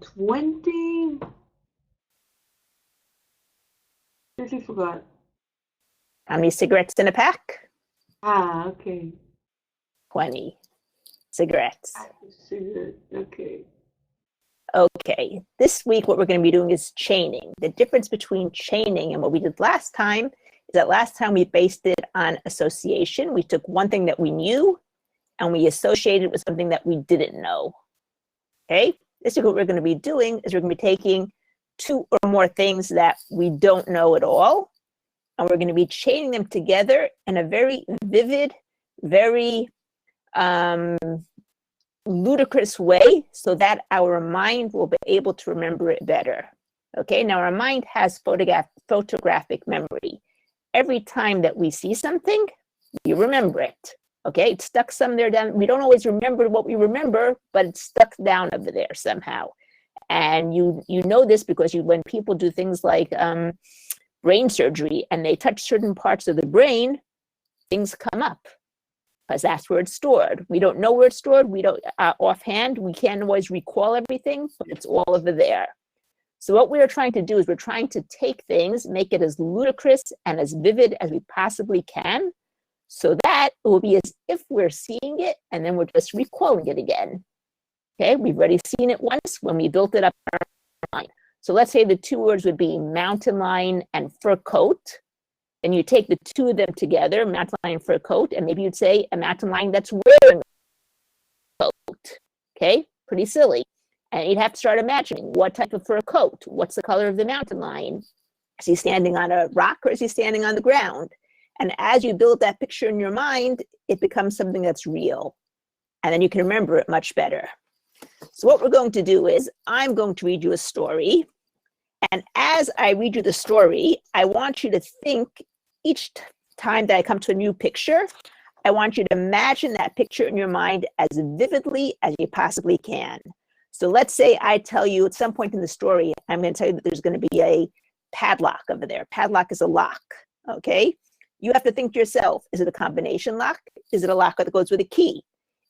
20. Totally forgot. How many cigarettes in a pack? Okay. 20 cigarettes. Cigarette. Okay. Okay, this week what we're going to be doing is chaining. The difference between chaining and what we did last time is that last time we based it on association. We took one thing that we knew and we associated it with something that we didn't know. Okay, this week what we're going to be doing is we're going to be taking two or more things that we don't know at all, and we're going to be chaining them together in a very vivid, very ludicrous way so that our mind will be able to remember it better. Okay, now our mind has photographic memory. Every time that we see something, we remember it. Okay, it's stuck somewhere down. We don't always remember what we remember, but it's stuck down over there somehow. And you know this because when people do things like brain surgery and they touch certain parts of the brain, things come up because that's where it's stored. We don't know where it's stored. We don't offhand. We can't always recall everything, but it's all over there. So what we're trying to do is we're trying to take things, make it as ludicrous and as vivid as we possibly can, so that it will be as if we're seeing it and then we're just recalling it again. Okay, we've already seen it once when we built it up in our mind. So let's say the two words would be mountain lion and fur coat. And you take the two of them together, mountain lion and fur coat, and maybe you'd say a mountain lion that's wearing a coat. Okay, pretty silly. And you'd have to start imagining what type of fur coat, what's the color of the mountain lion? Is he standing on a rock or is he standing on the ground? And as you build that picture in your mind, it becomes something that's real. And then you can remember it much better. So what we're going to do is I'm going to read you a story. And as I read you the story, I want you to think each time that I come to a new picture, I want you to imagine that picture in your mind as vividly as you possibly can. So let's say I tell you at some point in the story, I'm going to tell you that there's going to be a padlock over there. Padlock is a lock, okay? You have to think to yourself, is it a combination lock? Is it a lock that goes with a key?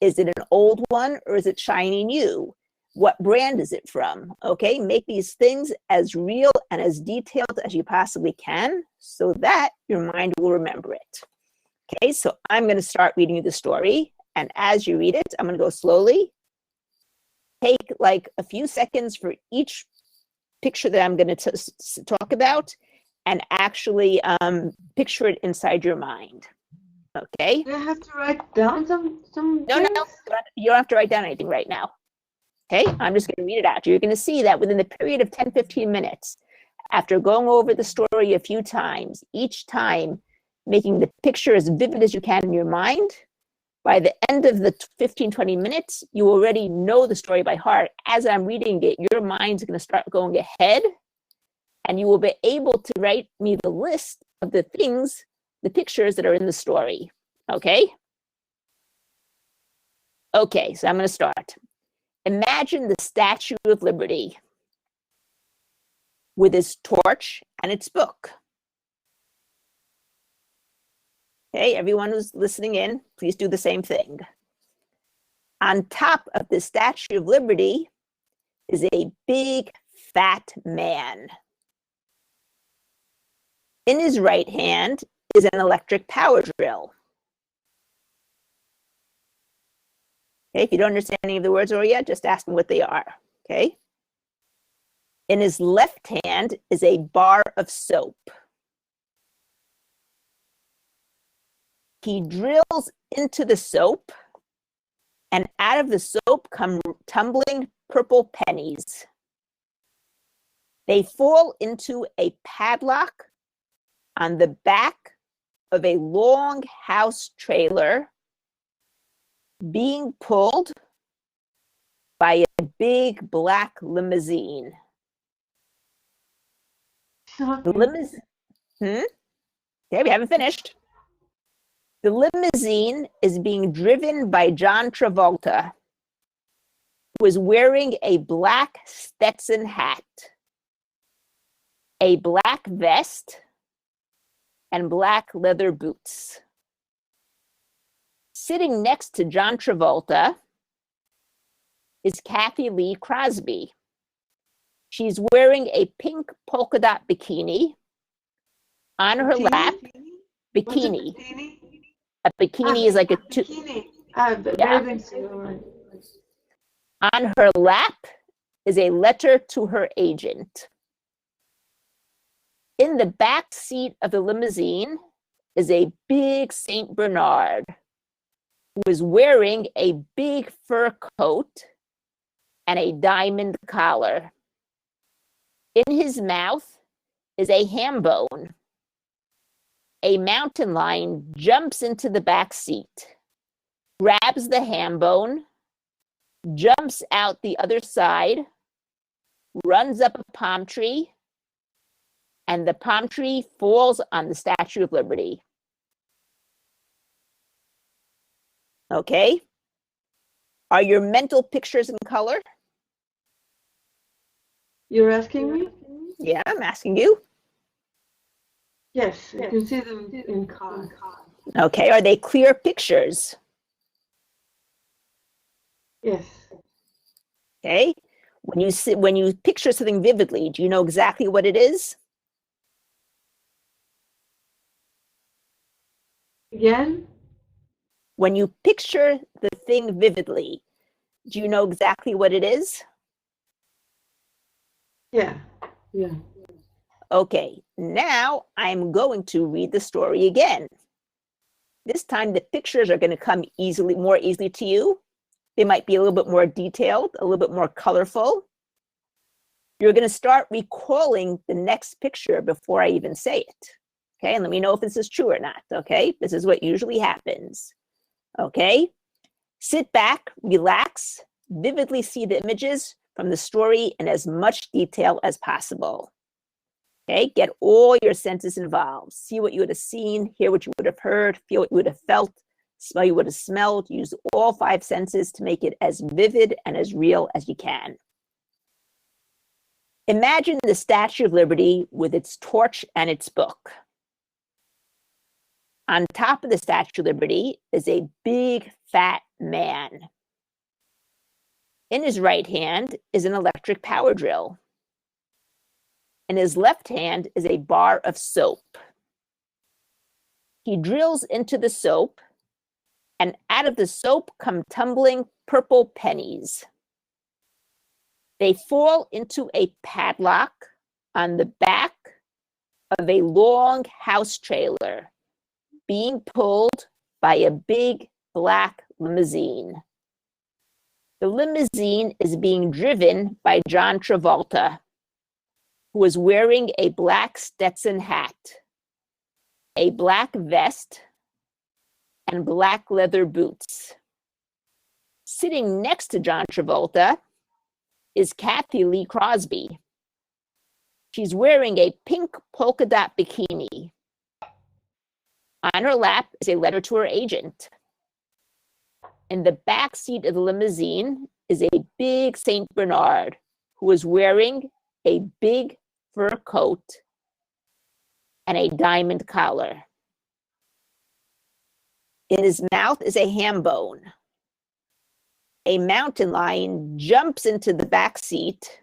Is it an old one or is it shiny new? What brand is it from? Okay, make these things as real and as detailed as you possibly can so that your mind will remember it. Okay, so I'm going to start reading you the story. And as you read it, I'm going to go slowly. Take like a few seconds for each picture that I'm going to talk about and actually picture it inside your mind. Okay? Do I have to write down some No, things? you don't have to write down anything right now. Okay, I'm just going to read it out. You're going to see that within the period of 10, 15 minutes, after going over the story a few times, each time making the picture as vivid as you can in your mind, by the end of the 15, 20 minutes, you already know the story by heart. As I'm reading it, your mind's going to start going ahead, and you will be able to write me the list of the things, the pictures that are in the story. Okay? Okay, so I'm going to start. Imagine the Statue of Liberty with its torch and its book. Okay, everyone who's listening in, please do the same thing. On top of the Statue of Liberty is a big, fat man. In his right hand is an electric power drill. Okay, if you don't understand any of the words or yet, just ask me what they are, okay? In his left hand is a bar of soap. He drills into the soap, and out of the soap come tumbling purple pennies. They fall into a padlock on the back of a long house trailer being pulled by a big black limousine. The limousine, okay, we haven't finished. The limousine is being driven by John Travolta, who is wearing a black Stetson hat, a black vest, and black leather boots. Sitting next to John Travolta is Kathy Lee Crosby, She's wearing a pink polka dot bikini. On her lap, What's a bikini. bikini? A bikini is like a two. Bikini. Yeah. Bathing suit. All right. On her lap is a letter to her agent. In the back seat of the limousine is a big Saint Bernard who is wearing a big fur coat and a diamond collar. In his mouth is a ham bone. A mountain lion jumps into the back seat, grabs the ham bone, jumps out the other side, runs up a palm tree, and the palm tree falls on the Statue of Liberty. Okay? Are your mental pictures in color? You're asking me? Yeah, I'm asking you. Yes, I can see them in color. Okay, are they clear pictures? Yes. Okay. When you picture something vividly, do you know exactly what it is? Again? When you picture the thing vividly, do you know exactly what it is? Yeah. Yeah. Okay, now I'm going to read the story again. This time the pictures are going to come more easily to you. They might be a little bit more detailed, a little bit more colorful. You're going to start recalling the next picture before I even say it. Okay, and let me know if this is true or not. Okay, this is what usually happens. Okay, sit back, relax, vividly see the images from the story in as much detail as possible. Okay, get all your senses involved. See what you would have seen, hear what you would have heard, feel what you would have felt, smell you would have smelled. Use all 5 senses to make it as vivid and as real as you can. Imagine the Statue of Liberty with its torch and its book. On top of the Statue of Liberty is a big, fat man. In his right hand is an electric power drill. In his left hand is a bar of soap. He drills into the soap, and out of the soap come tumbling purple pennies. They fall into a padlock on the back of a long house trailer being pulled by a big black limousine. The limousine is being driven by John Travolta, who is wearing a black Stetson hat, a black vest, and black leather boots. Sitting next to John Travolta is Kathy Lee Crosby. She's wearing a pink polka dot bikini. On her lap is a letter to her agent. In the back seat of the limousine is a big Saint Bernard who is wearing a big fur coat and a diamond collar. In his mouth is a ham bone. A mountain lion jumps into the back seat,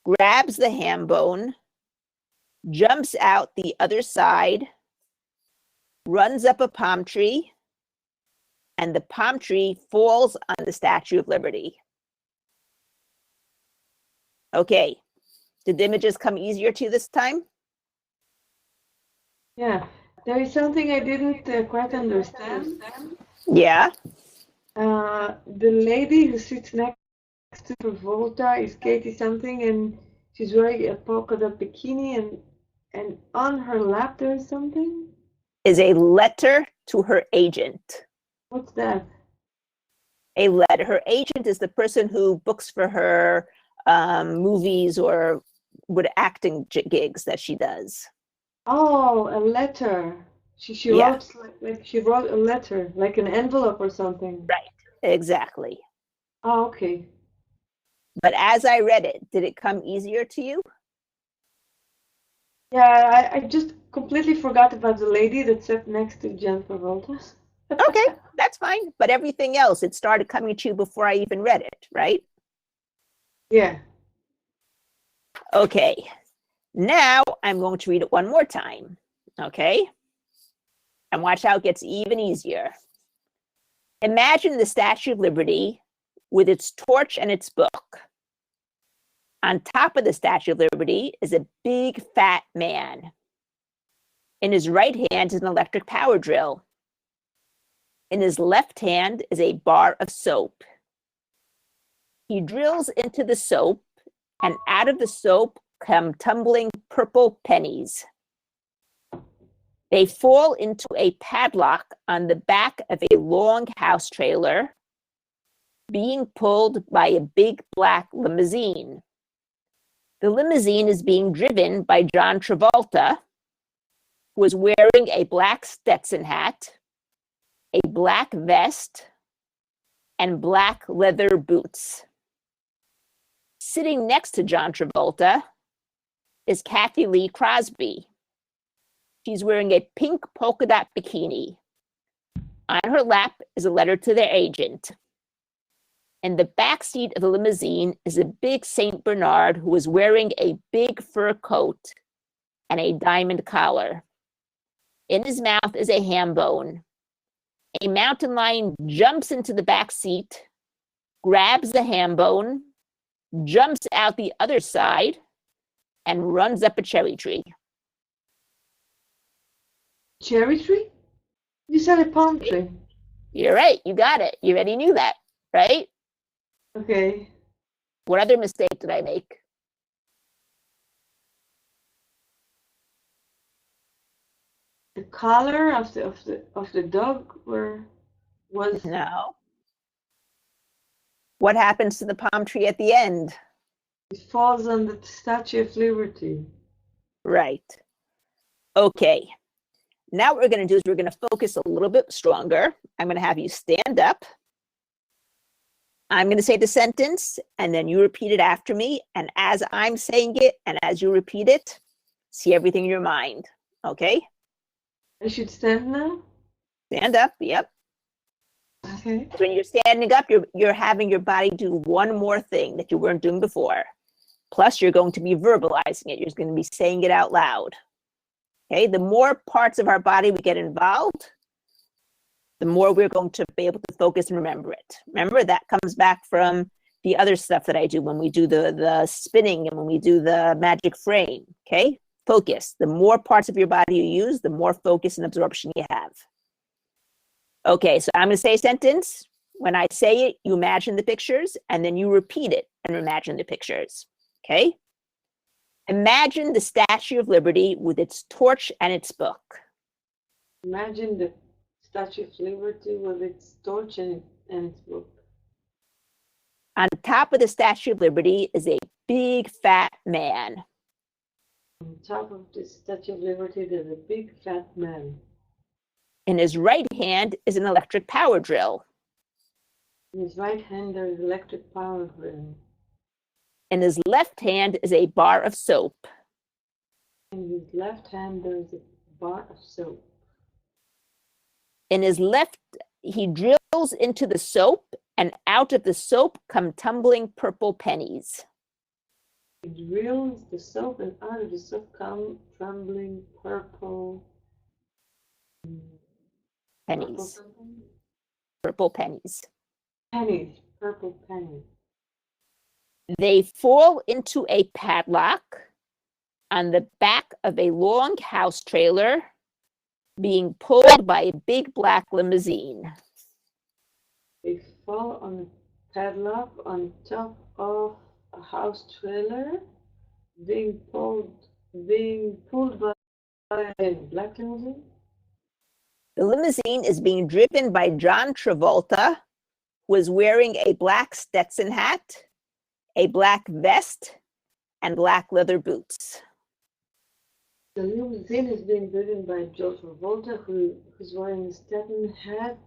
grabs the ham bone, jumps out the other side, runs up a palm tree, and the palm tree falls on the Statue of Liberty. Okay, did the images come easier to you this time? Yeah. There is something I didn't quite understand. Yeah. The lady who sits next to Travolta is Katie something, and she's wearing a polka dot bikini, and on her lap there is something. Is a letter to her agent. What's that? A letter. Her agent is the person who books for her movies or with acting gigs that she does. Oh, a letter. She wrote like she wrote a letter, like an envelope or something. Right. Exactly. Oh, okay. But as I read it, did it come easier to you? Yeah, I just completely forgot about the lady that sat next to John Travolta. Okay, that's fine. But everything else, it started coming to you before I even read it, right? Yeah. Okay, now I'm going to read it one more time, okay? And watch how it gets even easier. Imagine the Statue of Liberty with its torch and its book. On top of the Statue of Liberty is a big fat man. In his right hand is an electric power drill. In his left hand is a bar of soap. He drills into the soap, and out of the soap come tumbling purple pennies. They fall into a padlock on the back of a long house trailer being pulled by a big black limousine. The limousine is being driven by John Travolta, who is wearing a black Stetson hat, a black vest, and black leather boots. Sitting next to John Travolta is Kathy Lee Crosby. She's wearing a pink polka dot bikini. On her lap is a letter to their agent. In the back seat of the limousine is a big St. Bernard who is wearing a big fur coat and a diamond collar. In his mouth is a ham bone. A mountain lion jumps into the back seat, grabs the ham bone, jumps out the other side, and runs up a cherry tree. Cherry tree? You said a palm tree. You're right. You got it. You already knew that, right? Okay. What other mistake did I make? The collar of the dog was No. What happens to the palm tree at the end? it falls on the Statue of Liberty. Right. Okay. Now what we're going to do is we're going to focus a little bit stronger. I'm going to have you stand up. I'm going to say the sentence, and then you repeat it after me. And as I'm saying it, and as you repeat it, see everything in your mind. Okay? I should stand now? Stand up. Yep. Okay. When you're standing up, you're having your body do one more thing that you weren't doing before. Plus, you're going to be verbalizing it. You're going to be saying it out loud. Okay? The more parts of our body we get involved, the more we're going to be able to focus and remember it. Remember, that comes back from the other stuff that I do when we do the spinning and when we do the magic frame. Okay? Focus. The more parts of your body you use, the more focus and absorption you have. Okay, so I'm going to say a sentence. When I say it, you imagine the pictures, and then you repeat it and imagine the pictures. Okay? Imagine the Statue of Liberty with its torch and its book. Imagine the Statue of Liberty with its torch and its book. On top of the Statue of Liberty is a big fat man. On top of the Statue of Liberty, there's a big fat man. In his right hand is an electric power drill. In his right hand, there is electric power drill. In his left hand is a bar of soap. In his left hand, there is a bar of soap. In his left, he drills into the soap, and out of the soap come tumbling purple pennies. He drills the soap, and out of the soap come tumbling purple Pennies. Purple pennies. Pennies. Purple pennies. They fall into a padlock on the back of a long house trailer being pulled by a big black limousine. They fall on a padlock on top of a house trailer being pulled by a black limousine. The limousine is being driven by John Travolta, who is wearing a black Stetson hat, a black vest, and black leather boots. The limousine is being driven by John Travolta, who's wearing a Stetson hat,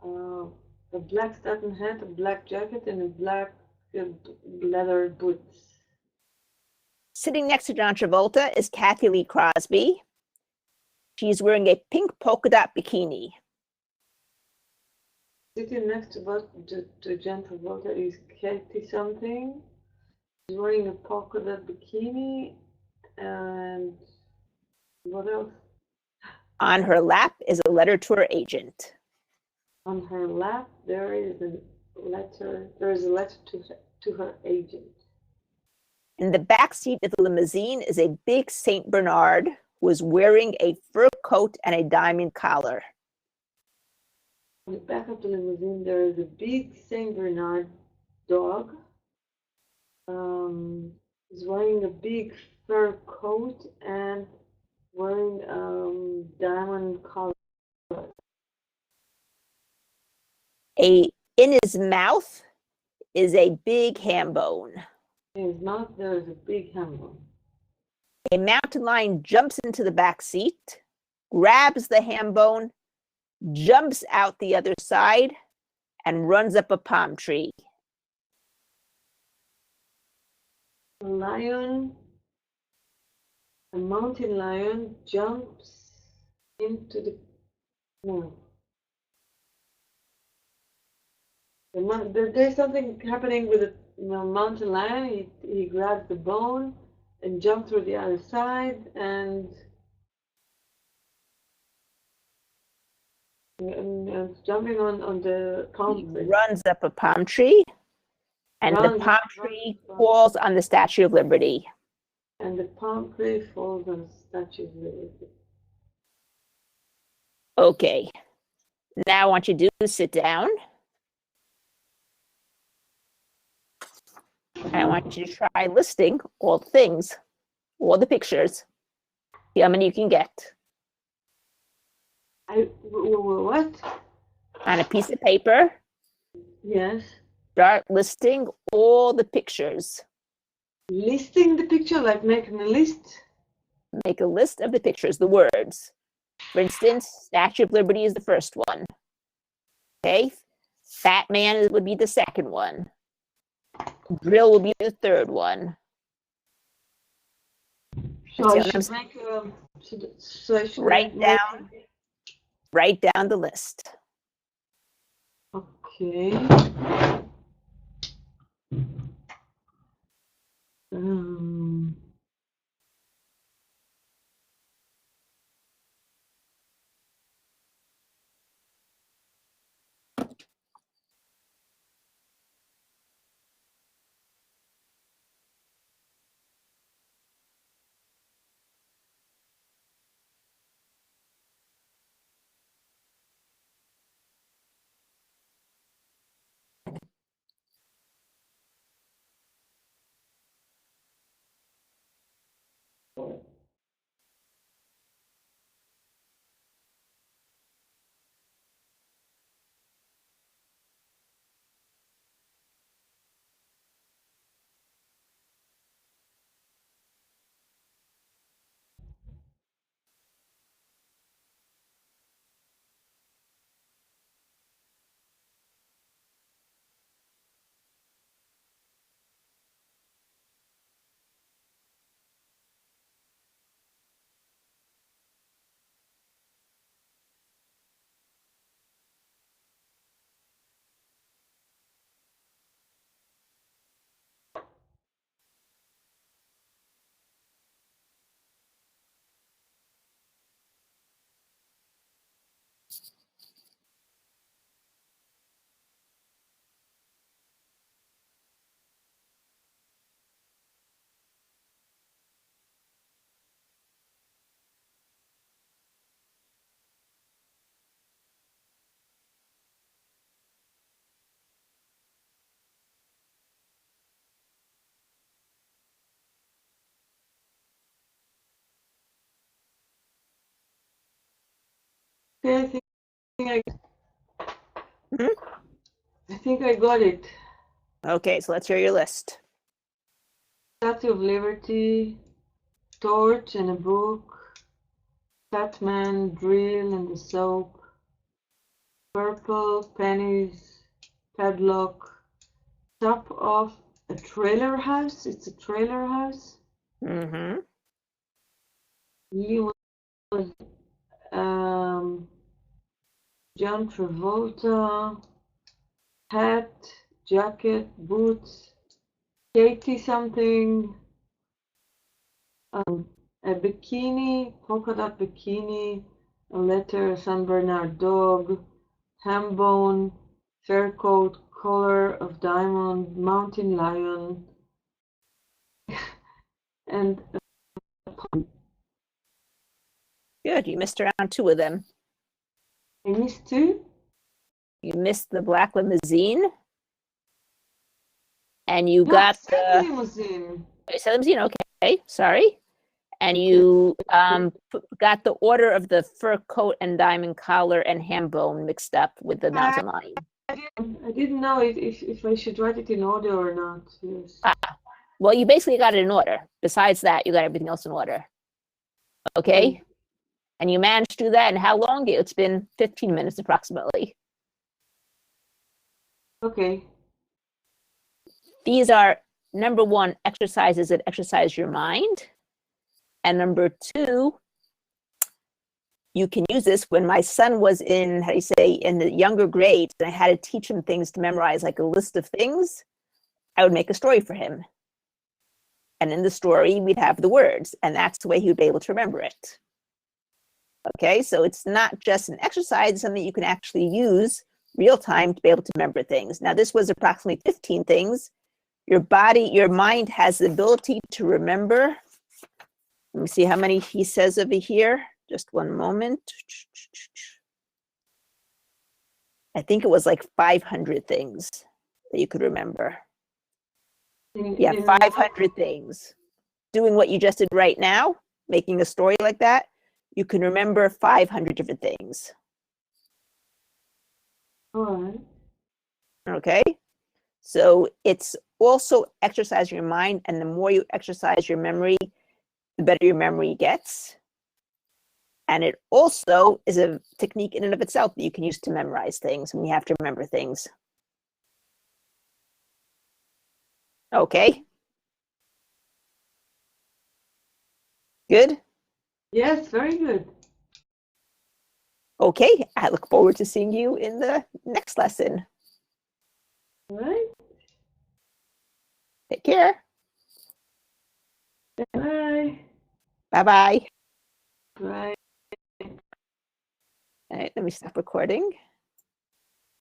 a black Stetson hat, a black jacket, and a black leather boots. Sitting next to John Travolta is Kathy Lee Crosby. She's wearing a pink polka dot bikini. Sitting next to John Travolta is Katie something. wearing a polka dot bikini, and what else? On her lap is a letter to her agent. On her lap there is a letter. There is a letter to her agent. In the back seat of the limousine is a big Saint Bernard who is wearing a fur coat and a diamond collar. On the back of the limousine there is a big Saint Bernard dog. He's wearing a big fur coat and wearing diamond collar. In his mouth is a big ham bone. In his mouth there is a big ham bone. A mountain lion jumps into the back seat, grabs the ham bone, jumps out the other side, and runs up a palm tree. A mountain lion jumps into the no. There's something happening with the mountain lion. He grabs the bone and jumps through the other side and jumping on the palm tree. Runs up a palm tree, and the palm tree falls on the Statue of Liberty. And the palm tree falls on the Statue of Liberty. Okay. Now I want you to sit down. I want you to try listing all the things, all the pictures. See how many you can get. What? On a piece of paper. Yes. Start listing all the pictures. Listing the picture, like making a list? Make a list of the pictures, the words. For instance, Statue of Liberty is the first one. Okay? Fat Man would be the second one. Drill will be the third one. So I should make write down the list. Okay. Okay, I think I got it. Okay, so let's hear your list. Statue of Liberty, torch and a book, fat man, drill and the soap, purple, pennies, padlock, top of a trailer house. It's a trailer house. Mm-hmm. John Travolta, hat, jacket, boots, Katie something, a bikini, polka dot bikini, a letter, San Bernard dog, ham bone, fur coat, collar of diamond, mountain lion, and a pond. Good. You missed around 2 of them. I missed 2? You missed the black limousine, and you No, got I said the limousine. limousine. Okay, sorry. And you got the order of the fur coat and diamond collar and ham bone mixed up with the mountain lion. I didn't know if I should write it in order or not. Yes. Well, you basically got it in order. Besides that, you got everything else in order. Okay? And you managed to do that in how long? It's been 15 minutes approximately. Okay. These are, number 1, exercises that exercise your mind. And number 2, you can use this when my son was in, how do you say, in the younger grades, and I had to teach him things to memorize, like a list of things. I would make a story for him. And in the story, we'd have the words, and that's the way he would be able to remember it. Okay, so it's not just an exercise, it's something you can actually use real time to be able to remember things. Now, this was approximately 15 things. Your mind has the ability to remember. Let me see how many he says over here. Just one moment. I think it was like 500 things that you could remember. Yeah, 500 things. Doing what you just did right now, making a story like that, you can remember 500 different things. All right. Okay? So it's also exercising your mind, and the more you exercise your memory, the better your memory gets. And it also is a technique in and of itself that you can use to memorize things when you have to remember things. Okay? Good? Yes, very good. Okay, I look forward to seeing you in the next lesson. All right. Take care. Bye. Bye-bye. Bye. All right, let me stop recording.